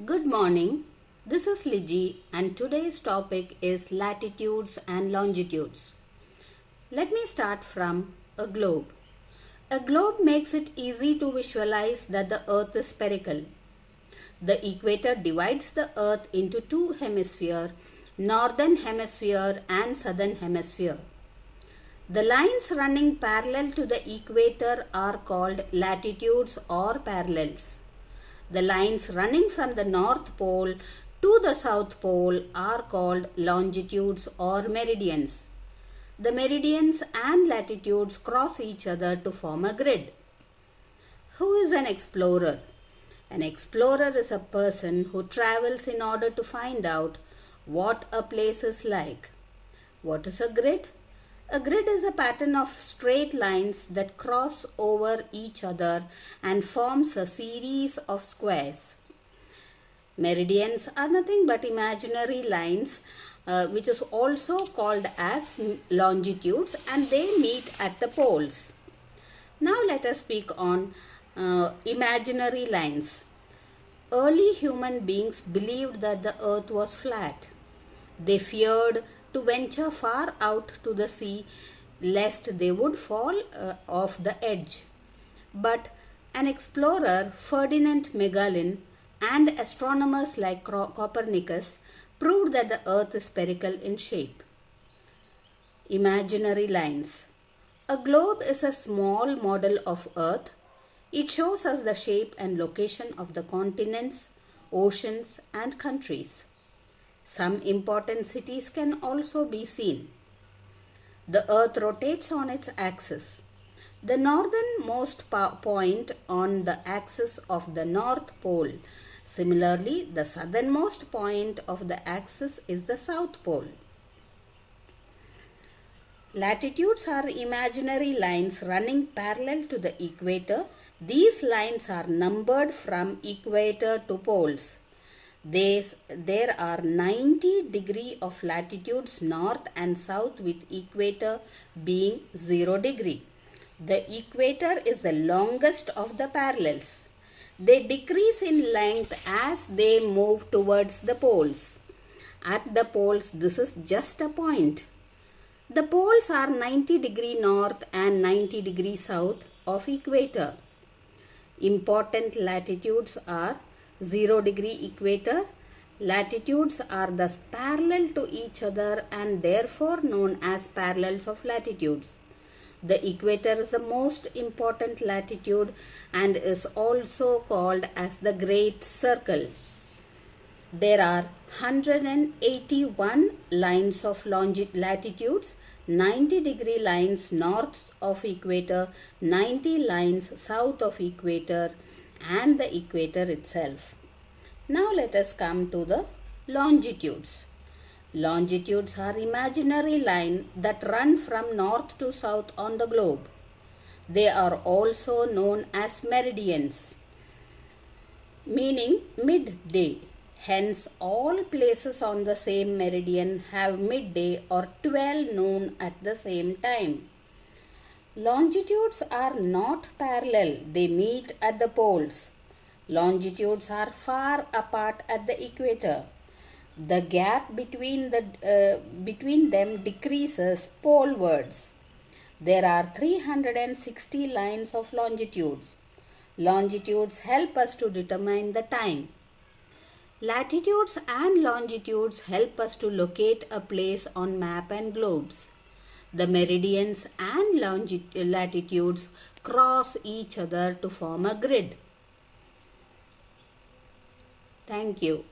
Good morning. This is Liji and today's topic is latitudes and longitudes. Let me start from a globe. A globe makes it easy to visualize that the earth is spherical. The equator divides the earth into two hemispheres, northern hemisphere and southern hemisphere. The lines running parallel to the equator are called latitudes or parallels. The lines running from the North Pole to the South Pole are called longitudes or meridians. The meridians and latitudes cross each other to form a grid. Who is an explorer? An explorer is a person who travels in order to find out what a place is like. What is a grid? A grid is a pattern of straight lines that cross over each other and forms a series of squares. Meridians are nothing but imaginary lines which is also called as longitudes, and they meet at the poles. Now let us speak on imaginary lines. Early human beings believed that the earth was flat. They feared to venture far out to the sea lest they would fall off the edge. But an explorer, Ferdinand Magellan, and astronomers like Copernicus proved that the earth is spherical in shape. Imaginary lines. A globe is a small model of earth. It shows us the shape and location of the continents, oceans, and countries. Some important cities can also be seen. The earth rotates on its axis. The northernmost point on the axis of the North Pole. Similarly, the southernmost point of the axis is the South Pole. Latitudes are imaginary lines running parallel to the equator. These lines are numbered from equator to poles. There are 90 degrees of latitudes north and south, with equator being 0 degree. The equator is the longest of the parallels. They decrease in length as they move towards the poles. At the poles, this is just a point. The poles are 90 degree north and 90 degree south of equator. Important latitudes are 0 degree equator. Latitudes are thus parallel to each other and therefore known as parallels of latitudes. The equator is the most important latitude and is also called as the Great Circle. There are 181 lines of latitudes, 90 degree lines north of equator, 90 lines south of equator, and the equator itself. Now let us come to the longitudes. Longitudes are imaginary lines that run from north to south on the globe. They are also known as meridians, meaning midday. Hence, all places on the same meridian have midday or 12 noon at the same time. Longitudes are not parallel, they meet at the poles. Longitudes are far apart at the equator. The gap between them decreases polewards. There are 360 lines of longitudes. Longitudes help us to determine the time. Latitudes and longitudes help us to locate a place on map and globes. The meridians and latitudes cross each other to form a grid. Thank you.